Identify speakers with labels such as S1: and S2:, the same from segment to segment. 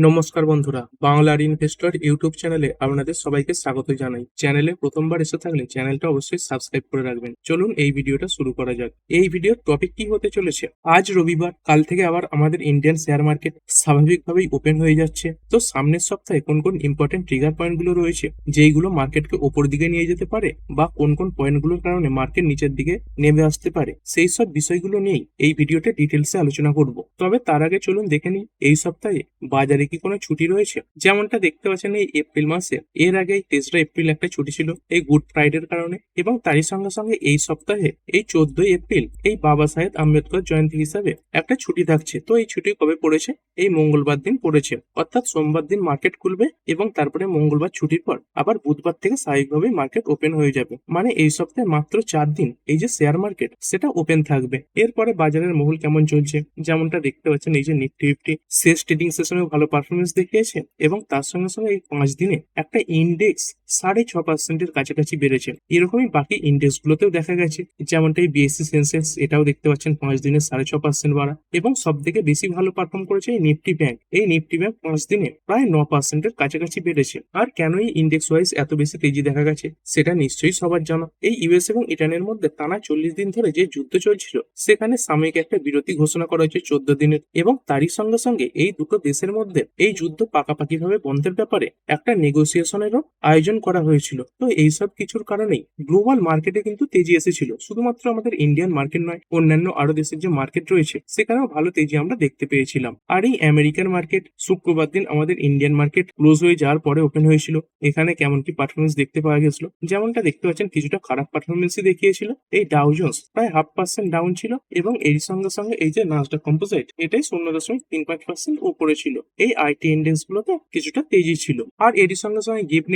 S1: নমস্কার বন্ধুরা, বাংলার ইনভেস্টর ইউটিউব চ্যানেলে আপনাদের সবাইকে স্বাগত জানাই। চ্যানেলে প্রথমবার এসে থাকলে চ্যানেলটা অবশ্যই সাবস্ক্রাইব করে রাখবেন। চলুন এই ভিডিওটা শুরু করা যাক। এই ভিডিওর টপিক কি হতে চলেছে? আজ রবিবার, কাল থেকে আবার আমাদের ইন্ডিয়ান শেয়ার মার্কেট স্বাভাবিকভাবেই ওপেন হয়ে যাচ্ছে। তো সামনের সপ্তাহে কোন কোন ইম্পর্টেন্ট ট্রিগার পয়েন্টগুলো রয়েছে যেইগুলো মার্কেটকে ওপর দিকে নিয়ে যেতে পারে, বা কোন কোন পয়েন্টগুলোর কারণে মার্কেট নিচের দিকে নেমে আসতে পারে, সেই সব বিষয়গুলো নিয়েই এই ভিডিওতে ডিটেলসে আলোচনা করব। তবে তার আগে চলুন দেখে নিই এই সপ্তাহে বাজারে কি কোনো ছুটি রয়েছে। যেমনটা দেখতে পাচ্ছেন এই এপ্রিল মাসে, এর আগে 3রা এপ্রিল একটা ছুটি ছিল এই গুড ফ্রাইডের কারণে, এবং তারই সঙ্গে সঙ্গে এই সপ্তাহে এই 14ই এপ্রিল এই বাবা সাহেব আম্বেদকর জয়ন্তী হিসাবে একটা ছুটি থাকছে। তো এই ছুটি কবে পড়েছে? এই মঙ্গলবার দিন পড়েছে, অর্থাৎ সোমবার দিন মার্কেট খুলবে এবং তারপরে মঙ্গলবার ছুটির পর আবার বুধবার থেকে স্বাভাবিকভাবে মার্কেট ওপেন হয়ে যাবে। মানে এই সপ্তাহে মাত্র 4 দিন এই যে শেয়ার মার্কেট সেটা ওপেন থাকবে। এরপরে বাজারের মহল কেমন চলছে, যেমনটা দেখতে পাচ্ছেন এই যে নিফটি ফিফটি শেষ ট্রেডিং সেশনে ভালো পারফরমেন্স দেখিয়েছে, এবং তার সঙ্গে সঙ্গে এই 5 দিনে একটা ইন্ডেক্স 6.5% কাছাকাছি বেড়েছে। এরকমই বাকি ইন্ডেক্স গুলোতেও দেখা গেছে, যেমনটা এই বিএসসি সেন্সেক্স, এটাও দেখতে পাচ্ছেন 5 দিনে 6.5% বাড়া, এবং সব থেকে বেশি ভালো পারফর্ম করেছে এই নিফটি ব্যাংক। এই নিফটি ব্যাংক 5 দিনে প্রায় 9%-এর কাছাকাছি বেড়েছে। আর কেন এই ইন্ডেক্স ওয়াইজ এত বেশি তেজি দেখা গেছে সেটা নিশ্চয়ই সবার জানা। এই ইউএস এবং ইরানের মধ্যে টানা 40 দিন ধরে যে যুদ্ধ চলছিল, সেখানে সাময়িক একটা বিরতি ঘোষণা করা হয়েছে 14 দিনের, এবং তারই সঙ্গে সঙ্গে এই দুটো দেশের মধ্যে এই যুদ্ধ পাকাপাকিভাবে বন্ধের ব্যাপারে একটা নেগোসিয়েশনেরও আয়োজন করা হয়েছিল। তো এইসব কিছুর কারণেই গ্লোবাল মার্কেটে কিন্তু তেজি এসেছিল। শুধুমাত্র আমাদের ইন্ডিয়ান মার্কেট নয়, অন্যান্য আরো দেশের যে মার্কেট রয়েছে সেখানেও ভালো তেজি আমরা দেখতে পেয়েছিলাম। আর এই আমেরিকান মার্কেট শুক্রবার দিন আমাদের ইন্ডিয়ান মার্কেট ক্লোজ হয়ে যাওয়ার পরে ওপেন হয়েছিল। এখানে কেমন কি পারফরমেন্স দেখতে পাওয়া গেছিল, যেমনটা দেখতে পাচ্ছেন কিছুটা খারাপ পারফরমেন্সই দেখিয়েছিল। এই ডাউ জোন্স প্রায় 0.5% ডাউন ছিল, এবং এর সঙ্গে সঙ্গে এই যে নাসডাক কম্পোজিট এটাই 0.35% উপরে ছিল। এই আইটি ইন্ডেক্স গুলোতে কিছুটা তেজি ছিল। আর এর সঙ্গে সঙ্গে গিফট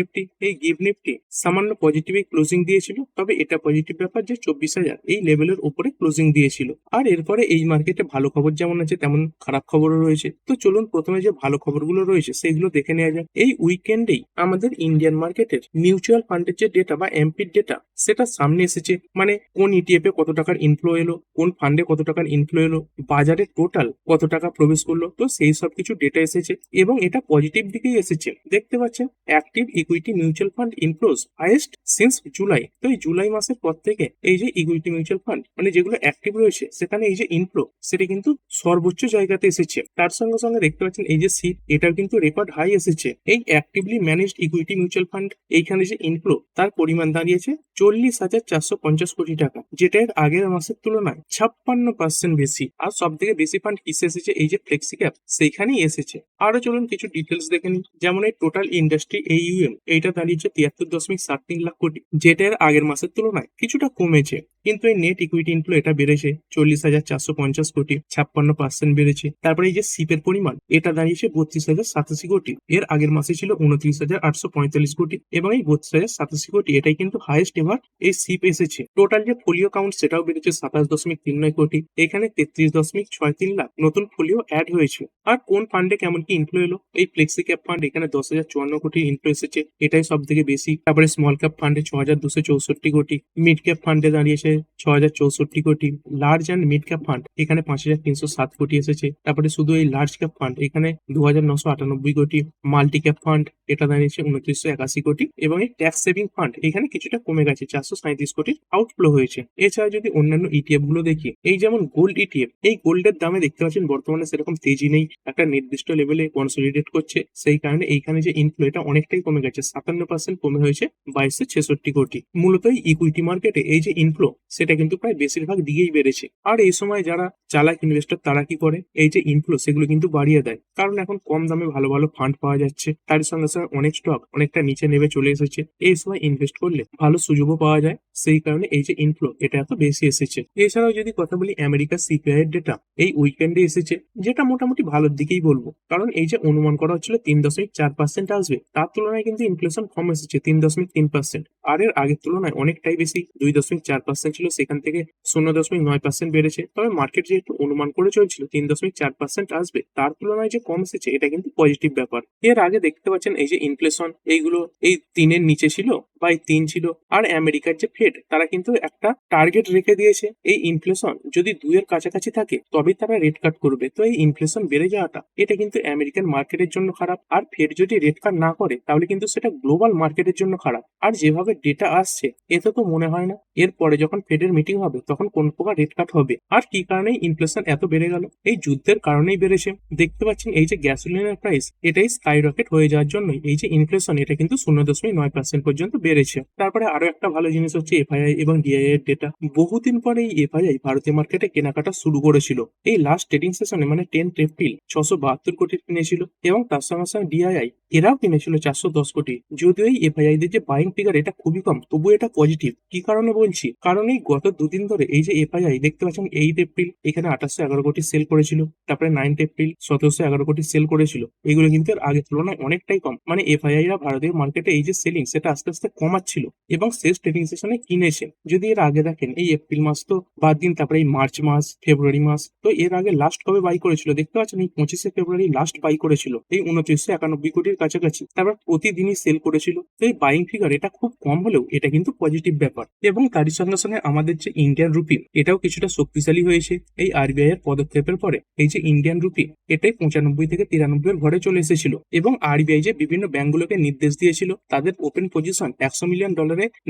S1: নিফটি সামান্য পজিটিভ ক্লোজিং দিয়েছিল, তবে এটা পজিটিভ ব্যাপার যে 24,000 এই লেভেলের উপরে ক্লোজিং দিয়েছিল। আর এরপরে এই মার্কেটে ভালো খবর যেমন আছে তেমন খারাপ খবরও রয়েছে। তো চলুন প্রথমে যে ভালো খবরগুলো রয়েছে সেগুলো দেখে নেওয়া যাক। এই উইকেন্ডেই আমাদের ইন্ডিয়ান মার্কেটের মিউচুয়াল ফান্ডের যে ডেটা বা এমপির ডেটা সেটা সামনে এসেছে। মানে কোন ইটিএফ এ কত টাকার ইনফ্লো এলো, কোন ফান্ডে কত টাকার ইনফ্লো এলো, বাজারে টোটাল কত টাকা প্রবেশ করলো, তো সেই সব কিছু ডেটা এসেছে, এবং এটা পজিটিভ দিকেই এসেছে। দেখতে পাচ্ছেন active equity mutual fund inflows highest since July. তো এই জুলাই মাসের পর থেকে এই যে ইকুইটি মিউচুয়াল ফান্ড মানে যেগুলো অ্যাক্টিভ রয়েছে সেখানে এই যে ইনফ্লো সেটা কিন্তু সর্বোচ্চ জায়গাতে এসেছে। তার সঙ্গে সঙ্গে দেখতে পাচ্ছেন এই যে সিট, এটাও কিন্তু রেকর্ড হাই এসেছে। এই actively managed equity mutual fund এইখানে যে ইনফ্লো তার পরিমাণ দাঁড়িয়েছে 40,450 কোটি টাকা, যেটা এর আগের মাসের তুলনায় 56% বেশি। আর সব থেকে বেশি ফান্ড কিসে এসেছে, এই যে ফ্লেক্সি ক্যাপ সেইখানেই এসেছে। আরো চলুন কিছু ডিটেলস দেখে নিই। যেমন এই টোটাল ইন্ডাস্ট্রি এইউএম এইটা দাঁড়িয়েছে 73.73 লাখ কোটি, যেটা এর আগের মাসের তুলনায় কিছুটা কমেছে। কিন্তু এই নেট ইকুইটি ইনফ্লো এটা বেড়েছে 40,450 কোটি, 56% বেড়েছে। তারপরে এই যে সিপের পরিমাণ এটা দাঁড়িয়েছে 32,087 কোটি, এর আগের মাসে ছিল 29,845 কোটি, এবং এই 32,087 কোটি এটাই কিন্তু হাইয়েস্ট এভার এই সিপ এসেছে। টোটাল যে ফোলিও কাউন্ট সেটাও বেড়েছে 27.39 কোটি, এখানে 33.63 লাখ নতুন ফোলিও অ্যাড হয়েছে। আর কোন ফান্ডে কেমন কি ইনফ্লো এলো, এই ফ্লেক্সি ক্যাপ ফান্ড এখানে 10,054 কোটি ইনফ্লো এসেছে, এটাই সব থেকে বেশি। তারপরে স্মল ক্যাপ ফান্ডে 6,264 কোটি, মিড ক্যাপ ফান্ডে দাঁড়িয়েছে 6,064 কোটি, large and mid cap fund এখানে 5,307 কোটি এসেছে। তারপরে শুধু এই লার্জ ক্যাপ ফান্ড এখানে 2,998 কোটি, মাল্টি ক্যাপ ফান্ড এটা দাঁড়িয়েছে 2981 কোটি, এবং এই ট্যাক্স সেভিং ফান্ড এখানে কিছুটা কমে গেছে, 437 কোটির আউটফ্লো হয়েছে। এছাড়া যদি অন্যান্য ইটিএফ গুলো দেখি, এই যেমন গোল্ড ইটিএফ, এই গোল্ডের দামে দেখতে পাচ্ছেন বর্তমানে সেরকম তেজি নেই, একটা নির্দিষ্ট লেভেলে কনসলিডেট করছে। সেই কারণে এইখানে যে ইনফ্লো এটা অনেকটাই কমে গেছে, 57% কমে হয়েছে 2266 কোটি। মূলত এই ইকুইটি মার্কেটে এই যে ইনফ্লো সেটা কিন্তু প্রায় বেশিরভাগ দিকেই বেড়েছে। আর এই সময় যারা চালাক ইনভেস্টর তারা কি করে, এই যে ইনফ্লো সেগুলো কিন্তু বাড়িয়ে দেয়, কারণ এখন কম দামে ভালো ভালো ফান্ড পাওয়া যাচ্ছে। তার সঙ্গে সঙ্গে অনেক স্টক অনেকটা নিচে নেমে চলে এসেছে, এই সময় ইনভেস্ট করলে ভালো সুযোগও পাওয়া যায়। সেই কারণে এই যে ইনফ্লো এটা এত বেশি এসেছে। এছাড়াও যদি কথা বলি আমেরিকার সিপিআই এর ডেটা এই উইকেন্ডে এসেছে, যেটা মোটামুটি ভালোর দিকেই বলবো, কারণ এই যে অনুমান করা হচ্ছিল 3.4% আসবে, তার তুলনায় কিন্তু ইনফ্লেশন কম এসেছে 3.3%। আর এর আগের তুলনায় অনেকটাই বেশি, 2.4% ছিল, সেখান থেকে 0.9% বেড়েছে। তবে মার্কেট যেহেতু অনুমান করে চলছিল 3.4% আসবে, তার তুলনায় যে কম এসেছে এটা কিন্তু পজিটিভ ব্যাপার। এর আগে দেখতে পাচ্ছেন এই যে ইনফ্লেশন এইগুলো এই 3-এর নিচে ছিল বা 3 ছিল। আর আমেরিকার যে ফেড তারা কিন্তু একটা টার্গেট রেখে দিয়েছে, এই ইনফ্লেশন যদি 2-এর কাছাকাছি থাকে তবেই তারা রেট কাট করবে। তো এই ইনফ্লেশন বেড়ে যাওয়াটা এটা কিন্তু আমেরিকান মার্কেটের জন্য খারাপ, আর ফেড যদি রেট কাট না করে তাহলে কিন্তু সেটা গ্লোবাল মার্কেটের জন্য খারাপ। আর যেভাবে ডেটা আসছে এতে তো মনে হয় না এরপরে যখন ফেডের মিটিং হবে তখন কোন প্রকার রেট কাট হবে। আর কি কারণে ইনফ্লেশন এত বেড়ে গেল? এই যুদ্ধের কারণেই বেড়েছে। দেখতে পাচ্ছেন এই যে গ্যাসোলিনের প্রাইস এটাই স্কাই রকেট হয়ে যাওয়ার জন্যই এই যে ইনফ্লেশন এটা কিন্তু 0.9% পর্যন্ত বেড়েছে। তারপরে আরো একটা ভালো জিনিস হচ্ছে এফআইআই এবং ডিআইআই এর ডেটা। বহুদিন পরে এই এফআইআই ভারতীয় মার্কেটে কেনাকাটা শুরু করেছিল। এই লাস্ট ট্রেডিং সেশনে মানে 10 এপ্রিল 672 কোটি কিনেছিল এবং তার সঙ্গে সঙ্গে ডিআইআই এরাও কিনেছিল 410 কোটি। যদিও এই এফআইআই দের যে বাইং ফিগার এটা খুবই কম, তবু এটা পজিটিভ। কি কারণে বলছি? কারণ এই গত দুদিন ধরে এই যে এফআইআই দেখতে পাচ্ছেন 8 এপ্রিল এখানে 2811 কোটি সেল করেছিল, তারপরে 9 এপ্রিল 1711 কোটি সেল করেছিল। এগুলো কিন্তু এর আগের তুলনায় অনেকটাই কম। মানে এফআইআই রা ভারতীয় মার্কেটে এই যে সেলিং সেটা আস্তে আস্তে কমাচ্ছিল এবং শেষ ট্রেডিং সেশনে কিনেছে। যদি এর আগে দেখেন এই এপ্রিল মাস তো বাদ দিন, তারপরে এই মার্চ মাস, ফেব্রুয়ারি মাস, তো এর আগে লাস্ট কবে বাই করেছিল দেখতে পাচ্ছেন এই 25 ফেব্রুয়ারি লাস্ট বাই করেছিল এই 2991 কোটির কাছাকাছি। তারপর প্রতিদিনই সেল করেছিল। তো এই বাইং ফিগার এটা খুব কম হলেও এটা কিন্তু পজিটিভ ব্যাপার। এবং তারই সঙ্গে সঙ্গে আমাদের যে ইন্ডিয়ান রুপি এটাও কিছুটা শক্তিশালী হয়েছে এই আরবিআই এর পদক্ষেপের পরে। এই যে ইন্ডিয়ান রুপি এটাই 95 থেকে 93 এর ঘরে চলে এসেছিল এবং আরবিআই যে বিভিন্ন ব্যাংকগুলোকে নির্দেশ দিয়েছিল তাদের ওপেন পজিশন $100 মিলিয়ন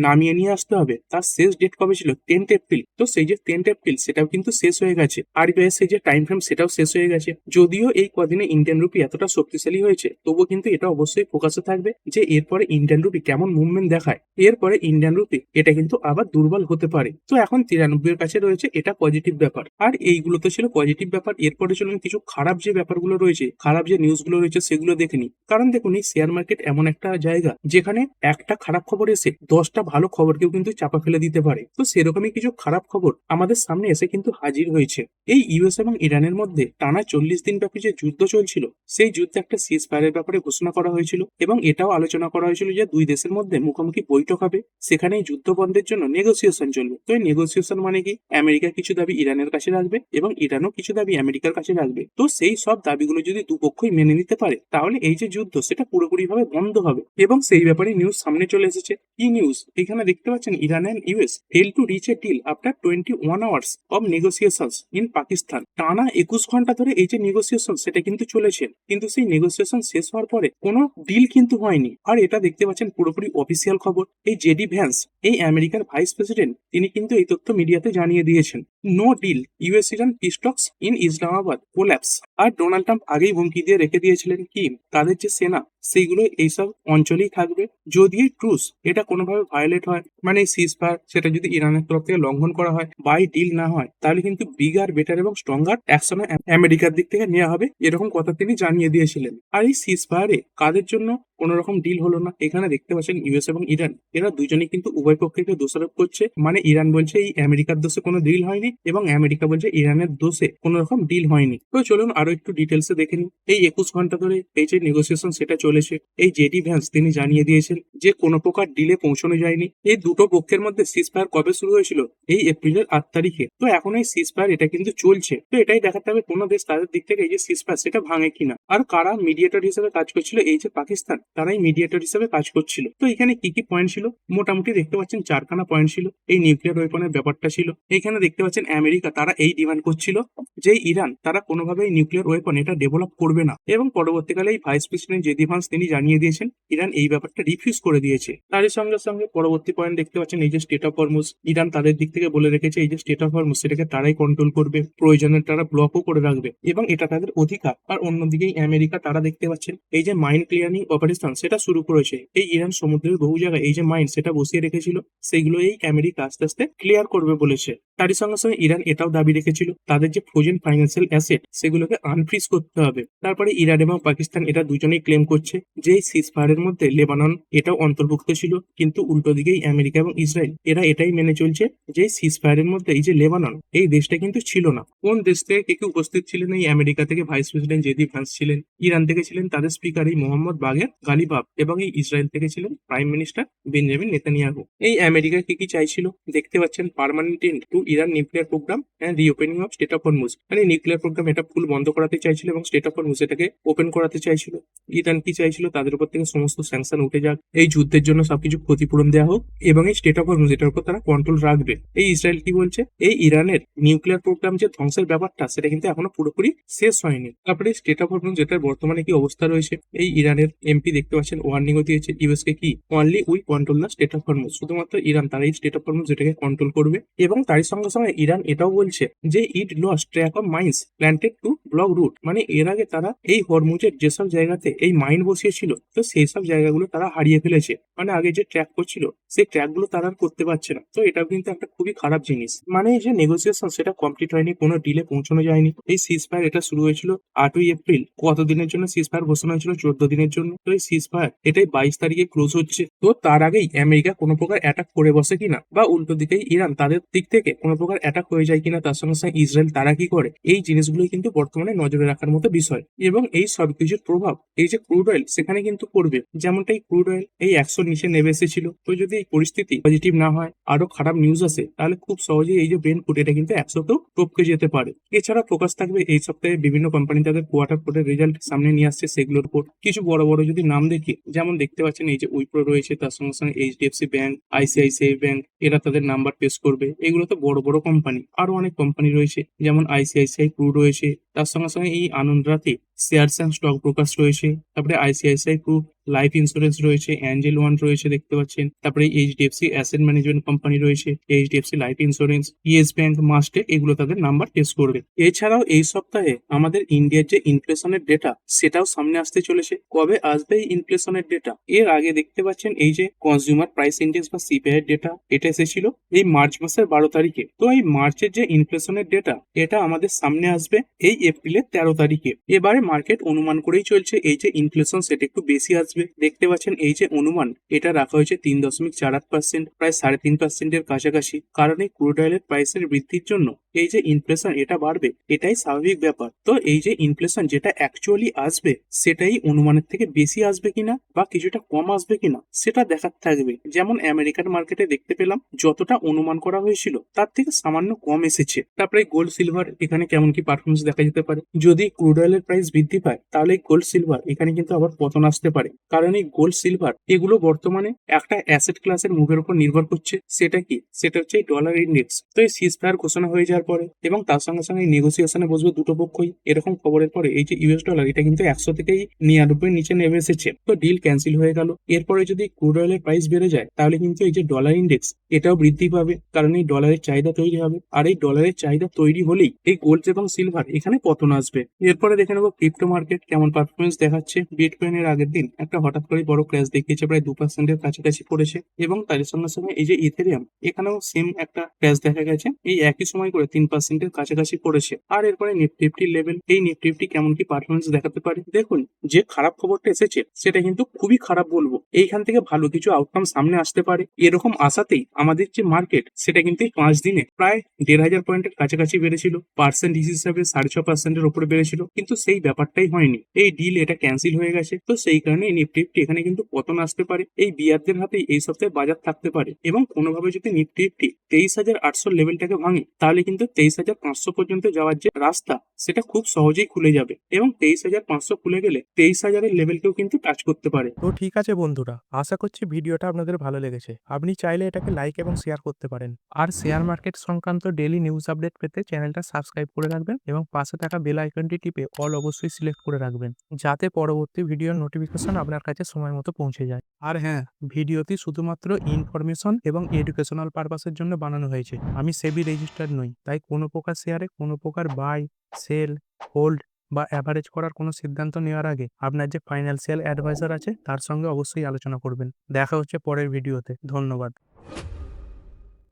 S1: নামিয়ে নিয়ে আসতে হবে। তার শেষ ডেট কবে ছিল? 10 এপ্রিল। তো সেই যে 10 এপ্রিল সেটাও কিন্তু শেষ হয়ে গেছে। আরবিআই এর সেই যে টাইম ফ্রেম সেটাও শেষ হয়ে গেছে। যদিও এই কদিনে ইন্ডিয়ান রুপি এতটা শক্তিশালী হয়েছে তবুও কিন্তু এটা অবশ্যই ফোকাসে থাকবে যে এরপরে ইন্ডিয়ান রুপি কেমন মুভমেন্ট দেখায়। এরপরে ইন্ডিয়ান রুপি এটা কিন্তু আবার দুর্বল হতে পারে। তো এখন 93 এর কাছে রয়েছে, এটা পজিটিভ ব্যাপার। আর এইগুলো তো ছিল পজিটিভ ব্যাপার। এরপরে চলুন কিছু খারাপ যে ব্যাপারগুলো রয়েছে, খারাপ যে নিউজগুলো রয়েছে সেগুলো দেখে নিই। কারণ দেখুন এই শেয়ার মার্কেট এমন একটা জায়গা যেখানে একটা খারাপ খবর এসে 10টা ভালো খবরকেও কিন্তু চাপা ফেলে দিতে পারে। তো সেরকমই কিছু খারাপ খবর আমাদের সামনে এসে কিন্তু হাজির হয়েছে। এই ইউএস এবং ইরানের মধ্যে টানা 40 দিন ব্যাপী যে যুদ্ধ চলছিল সেই যুদ্ধে একটা সিজ ফায়ারের ব্যাপারে ঘোষণা করা হয়েছিল এবং এটাও আলোচনা করা হয়েছিল যে দুই দেশের মধ্যে মুখোমুখি বৈঠক হবে, সেখানে এই যুদ্ধ বন্ধের জন্য নেগোসিয়েশন চলবে। তো এই নেগোসিয়েশন মানে কি? আমেরিকা কিছু দাবি ইরানের কাছে রাখবে এবং ইরানও কিছু দাবি আমেরিকার কাছে রাখবে। তো সেই সব দাবিগুলো যদি দুপক্ষই মেনে নিতে পারে তাহলে এই যে যুদ্ধ সেটা পুরোপুরি ভাবে বন্ধ হবে এবং সেই ব্যাপারে নিউজ সামনে চলে এসেছে। কি নিউজ? এখানে দেখতে পাচ্ছেন Iran and US fail to reach a deal after 21 hours of negotiations in Pakistan. টানা 21 ঘন্টা ধরে এই যে নেগোসিয়েশন সেটা কিন্তু চলেছে, কিন্তু সেই নেগোসিয়েশন শেষ হওয়ার পরে কোনো ডিল কিন্তু হয়নি। আর এটা দেখতে পাচ্ছেন পুরোপুরি অফিসিয়াল খবর। এই জেডি ভ্যান্স এই আমেরিকার ভাইস প্রেসিডেন্ট তিনি কিন্তু এই তথ্য মিডিয়াতে জানিয়ে দিয়েছেন। No deal, US Iran peace talks in Islamabad collapse. আর ডোনাল্ড ট্রাম্প আগেই হুমকি দিয়ে রেখে দিয়েছিলেন কি তাদের যে সেনা সেইগুলো এইসব অঞ্চলেই থাকবে যদি এই ট্রুস এটা কোনোভাবে ভায়োলেট হয়, মানে এই সিজ ফায়ার সেটা যদি ইরানের তরফ থেকে লঙ্ঘন করা হয়, বাই ডিল না হয়, তাহলে কিন্তু বিগার বেটার এবং স্ট্রঙ্গার অ্যাকশন আমেরিকার দিক থেকে নেওয়া হবে, এরকম কথা তিনি জানিয়ে দিয়েছিলেন। আর এই সিজ ফায়ারে কাদের জন্য কোনো রকম ডিল হলো না? এখানে দেখতে পাচ্ছেন ইউএস এবং ইরান এরা দুজনেই কিন্তু উভয় পক্ষকে দোষারোপ করছে। মানে ইরান বলছে এই আমেরিকার দোষে কোনো ডিল হয়নি এবং আমেরিকা বলছে ইরানের দোষে কোনো রকম ডিল হয়নি। তো চলুন আরো একটু ডিটেলসে দেখে নিই। এই 21 ঘন্টা ধরে এই যে নেগোসিয়েশন সেটা চলেছে, এই জেডি ভ্যান্স তিনি জানিয়ে দিয়েছেন যে কোনো প্রকার ডিলে পৌঁছানো যায়নি। এই দুটো পক্ষের মধ্যে সিজ ফায়ার কবে শুরু হয়েছিল? এই এপ্রিলের 8 তারিখে। তো এখন এই সিজ ফায়ার এটা কিন্তু চলছে। তো এটাই দেখাতে হবে কোনো দেশ তাদের দিক থেকে এই যে সিজ ফায়ার সেটা ভাঙে কিনা। আর কারা মিডিয়েটর হিসেবে কাজ করছিল? এই যে পাকিস্তান, তারাই মিডিয়েটর হিসেবে কাজ করছিল। তো এখানে কি কি পয়েন্ট ছিল? মোটামুটি দেখতে পাচ্ছেন 4খানা পয়েন্ট ছিল। এই নিউক্লিয়ার ওয়েপনের ব্যাপারটা ছিল। এখানে দেখতে পাচ্ছেন আমেরিকা তারা এই ডিমান্ড করছিল যে ইরান তারা কোনোভাবেই নিউক্লিয়ার ওয়েপন এটা ডেভেলপ করবে না এবং পরবর্তীকালে এই ভাইস প্রেসিডেন্ট জেডি ভান্স তিনি জানিয়ে দিয়েছেন ইরান এই ব্যাপারটা রিফিউজ করে দিয়েছে। তারই সঙ্গে সঙ্গে পরবর্তী পয়েন্ট দেখতে পাচ্ছেন এই যে স্টেট অফ হরমুজ, ইরান তাদের দিক থেকে বলে রেখেছে এই যে স্টেট অফ হরমুজ সেটাকে তারাই কন্ট্রোল করবে, প্রয়োজনে তারা ব্লকও করে রাখবে এবং এটা তাদের অধিকার। আর অন্যদিকে আমেরিকা তারা দেখতে পাচ্ছেন এই যে মাইন ক্লিয়ারিং অপারেশন সেটা শুরু করেছে। এই ইরান সমুদ্রের বহু জায়গায় এই যে মাইন সেটা বসিয়ে রেখেছিল সেগুলো এই আমেরিকা আস্তে আস্তে ক্লিয়ার করবে বলেছে। তারই সঙ্গে সঙ্গে ইরান এটাও দাবি রেখেছিল তাদের যে ফ্রোজেন ফাইন্যান্সিয়াল অ্যাসেট সেগুলোকে আনফ্রিজ করতে হবে। তারপরে ইরান এবং পাকিস্তান এটা দুজনেই ক্লেম করছে যে এই সিজ ফায়ারের মধ্যে লেবানন এটাও অন্তর্ভুক্ত ছিল, কিন্তু উল্টো দিকেই আমেরিকা এবং ইসরায়েল এরা এটাই মেনে চলছে যে সিজ ফায়ারের মধ্যে এই যে লেবানন এই দেশটা কিন্তু ছিল না। কোন দেশ থেকে কে কে উপস্থিত ছিলেন? এই আমেরিকা থেকে ভাইস প্রেসিডেন্ট জেডি ভ্যান্স ছিলেন, ইরান থেকে ছিলেন তাদের স্পিকার এই মোহাম্মদ বাগের গালিবাফ এবং এই ইসরায়েল থেকে ছিলেন প্রাইম মিনিস্টার বেঞ্জামিন নেতানিয়াহু। এই আমেরিকা কি চাইছিল দেখতে পাচ্ছেন, permanent end to Iran nuclear program and reopening of Strait of Hormuz, মানে নিউক্লিয়ার প্রোগ্রাম এটা ফুল বন্ধ করাতে চাইছিল এবং স্টেট অফ হরমুজ এটাকে ওপেন করাতে চাইছিল। ইরান কি চাইছিল, তাদের উপর থেকে সমস্ত স্যাংশন উঠে যাক, এই যুদ্ধের জন্য সবকিছু ক্ষতিপূরণ দেওয়া হোক এবং এই স্টেট অফ হরমুজ এটার উপর তারা কন্ট্রোল রাখবে। এই ইসরায়েল কি বলছে, এই ইরানের নিউক্লিয়ার প্রোগ্রাম যে ধ্বংসের ব্যাপারটা সেটা কিন্তু এখনো পুরোপুরি শেষ হয়নি। তারপরে স্টেট অফ হরমুজ যেটার বর্তমানে কি অবস্থা রয়েছে, এই ইরানের এমপি দেখতে পাচ্ছেন ওয়ার্নিংও দিয়েছে ইউএস কে কি, only we control the state of Hormuz, শুধুমাত্র ইরান তারা এই স্টেট অফ হরমুজ যেটাকে কন্ট্রোল করবে। এবং তারই সঙ্গে সঙ্গে ইরান এটাও বলছে যে it lost track of mines planted to block route, মানে এর আগে তারা এই হরমুজের যেসব জায়গাতে এই মাইন বসিয়েছিল তো সেই সব জায়গাগুলো তারা হারিয়ে ফেলেছে, মানে আগে যে ট্র্যাক করছিল সেই ট্র্যাক গুলো তারা আর করতে পারছে না। তো এটাও কিন্তু একটা খুবই খারাপ জিনিস, মানে এই যে নেগোসিয়েশন সেটা কমপ্লিট হয়নি, কোনো ডিলে পৌঁছানো যায়নি। এই সিজ ফায়ার এটা শুরু হয়েছিল 8ই এপ্রিল, কত দিনের জন্য সিজ ফায়ার ঘোষণা হয়েছিল, 14 দিনের জন্য। তো এই সিজ ফায়ার এটাই 22 তারিখে ক্লোজ হচ্ছে। তো তার আগেই আমেরিকা কোনো প্রকার অ্যাটাক করে বসে কিনা, বা উল্টো দিকেই ইরান তাদের দিক থেকে কোনো প্রকার অ্যাটাক হয়ে যায় কিনা, তার সঙ্গে সঙ্গে ইসরায়েল তারা কি করে, এই জিনিসগুলোই কিন্তু বর্তমানে নজরে রাখার মতো বিষয়। এবং এই সবকিছুর প্রভাব এই যে ক্রুড অয়েল সেখানে কিন্তু পড়বে। যেমনটা এই ক্রুড অয়েল এই 100 নিচে নেমে এসেছিল, তো যদি এই পরিস্থিতি পজিটিভ না হয়, আরো খারাপ নিউজ আসে, তাহলে খুব সহজেই এই যে ব্রেন ফুড এটা কিন্তু 100তেও টপকে যেতে পারে। এছাড়া ফোকাস থাকবে এই সপ্তাহে বিভিন্ন কোম্পানি তাদের কোয়ার্টার ফোরের রেজাল্ট সামনে নিয়ে আসছে, সেগুলোর উপর কিছু বড় বড় যদি নাম দেখি, যেমন দেখতে পাচ্ছেন এই যে উইপ্রো রয়েছে, তার সঙ্গে সঙ্গে এইচডিএফসি ব্যাংক, আইসিআইসিআই ব্যাংক, এরা তাদের নাম্বার পেশ করবে। এগুলো তো বড় বড় কোম্পানি। আরো অনেক কোম্পানি রয়েছে, যেমন আইসিআইসিআই প্রু রয়েছে, তার সঙ্গে সঙ্গে এই আনন্দ রাতে শেয়ারস অ্যান্ড স্টক ব্রোকার্স রয়েছে, তারপরে আইসিআইসিআই প্রু লাইফ ইন্স্যুরেন্স রয়েছে, অ্যাঞ্জেল ওয়ান রয়েছে দেখতে পাচ্ছেন, তারপরে এইচডিএফসি অ্যাসেট ম্যানেজমেন্ট কোম্পানি রয়েছে, এইচডিএফসি লাইফ ইন্স্যুরেন্স, ইয়েস ব্যাংক, মাস্টেক, এগুলো তাদের নাম্বার টেস্ট করবে। এছাড়াও এই সপ্তাহে আমাদের ইন্ডিয়ার যে ইনফ্লেশনের ডেটা সেটাও সামনে আসতে চলেছে। কবে আসবে এই ইনফ্লেশনের ডেটা? এর আগে দেখতে পাচ্ছেন এই যে কনজিউমার প্রাইস ইন্ডেক্স বা সিপিআই এর ডেটা, এটা এসেছিল এই মার্চ মাসের 12 তারিখে। তো এই মার্চের যে ইনফ্লেশনের ডেটা এটা আমাদের সামনে আসবে এই এপ্রিলের 13 তারিখে। এবারে মার্কেট অনুমান করেই চলছে এই যে ইনফ্লেশন সেটা একটু বেশি আসবে। দেখতে পাচ্ছেন এই যে অনুমান এটা রাখা হয়েছে 3.48%, প্রায় 3.5%-এর কাছাকাছি। কারণ এই ক্রুড অয়েলের প্রাইসের বৃদ্ধির জন্য এই যে ইনফ্লেশন এটা বাড়বে, এটাই স্বাভাবিক ব্যাপার। তো এই যে ইনফ্লেশন যেটা অ্যাকচুয়ালি আসবে সেটাই অনুমানের থেকে বেশি আসবে কিনা বা কিছুটা কম আসবে কিনা সেটা দেখার থাকবে। যেমন আমেরিকান মার্কেটে দেখতে পেলাম যতটা অনুমান করা হয়েছিল তার থেকে সামান্য কম এসেছে। তারপরে গোল্ড সিলভার এখানে কেমন কি পারফরমেন্স দেখা যেতে পারে, যদি ক্রুড অয়েলের প্রাইস বৃদ্ধি পায় তাহলে গোল্ড সিলভার এখানে কিন্তু আবার পতন আসতে পারে। কারণ এই গোল্ড সিলভার এগুলো বর্তমানে একটা অ্যাসেট ক্লাসের মুভের উপর নির্ভর করছে। সেটা কি, সেটা হচ্ছে এই ডলার ইন্ডেক্স। তো এই সিজ ফায়ার ঘোষণা হয়ে যাওয়ার পরে এবং তার সঙ্গে সঙ্গে নেগোসিয়েশনে বসবে দুটো পক্ষই, এরকম খবরের পরে এই যে ইউএস ডলার এটা কিন্তু 100 থেকেই 99 নিচে নেমে এসেছে। তো ডিল ক্যান্সেল হয়ে গেল। এরপরে যদি ক্রুড অয়েলের প্রাইস বেড়ে যায় তাহলে কিন্তু এই যে ডলার ইন্ডেক্স এটাও বৃদ্ধি পাবে, কারণ এই ডলারের চাহিদা তৈরি হবে। আর এই ডলারের চাহিদা তৈরি হলেই এই গোল্ড এবং সিলভার এখানে পতন আসবে। এরপরে দেখে নেবো ক্রিপ্টো মার্কেট কেমন পারফরমেন্স দেখাচ্ছে। বিটকয়েন এর আগের দিন একটা হঠাৎ করে বড় ক্র্যাশ দেখিয়েছে, প্রায় 2%-এর কাছাকাছি পড়েছে। এবং তার সঙ্গে সঙ্গে এই যে ইথেরিয়াম এখানেও সেম একটা ক্র্যাশ দেখা গেছে, এই একই সময় করে 3%-এর কাছাকাছি পড়েছে। আর এরপরে নিফটি লেভেল, এই নিফটি কেমন কি পারফরমেন্স দেখাতে পারে। দেখুন, যে খারাপ খবরটা এসেছে সেটা কিন্তু খুবই খারাপ বলবো। এইখান থেকে ভালো কিছু আউটকাম সামনে আসতে পারে, এরকম আশাতেই আমাদের যে মার্কেট সেটা কিন্তু 5 দিনে প্রায় 1,500 পয়েন্টের কাছাকাছি বেড়েছিল। পার্সেন্ট হিসাবে 6.5%-এর উপরে বেড়েছিল, কিন্তু সেই ব্যাপারটাই হয়নি। এই ডিল এটা ক্যান্সেল হয়ে গেছে। তো সেই কারণে নিফটি এখানে কিন্তু পতন আসতে পারে। এই বিয়ারদের হাতেই এই সপ্তাহে বাজার থাকতে পারে এবং কোনোভাবে যদি নিফটি 23,800 লেভেলটাকে ভাঙে তাহলে কিন্তু 23,500 পর্যন্ত যাওয়ার যে রাস্তা সেটা খুব সহজেই খুলে যাবে এবং 23,500 খুলে গেলে 23,000-এর লেভেলকেও কিন্তু টাচ করতে পারে।
S2: তো ঠিক আছে বন্ধুরা, আশা করছি ভিডিওটা আপনাদের ভালো লেগেছে। আপনি চাইলে এটাকে লাইক এবং শেয়ার করতে পারেন। আর শেয়ার মার্কেট সংক্রান্ত ডেইলি নিউজ আপডেট পেতে চ্যানেলটা সাবস্ক্রাইব করে রাখবেন এবং পাশে থাকা বেল আইকনটি টিপে অল অবশ্যই সিলেক্ট করে রাখবেন, যাতে পরবর্তী ভিডিওর নোটিফিকেশন আপনার কাছে সময় মতো পৌঁছে যায়। আর হ্যাঁ, ভিডিওটি শুধুমাত্র ইনফরমেশন এবং এডুকেশনাল পারপাসের জন্য বানানো হয়েছে। আমি সেবি রেজিস্টার্ড নই, তাই কোনো প্রকার শেয়ারে কোনো প্রকার বাই, সেল, হোল্ড বা অ্যাভারেজ করার কোনো সিদ্ধান্ত নেওয়ার আগে আপনার যে ফাইন্যান্সিয়াল অ্যাডভাইজার আছে তার সঙ্গে অবশ্যই আলোচনা করবেন। দেখা হচ্ছে পরের ভিডিওতে। ধন্যবাদ।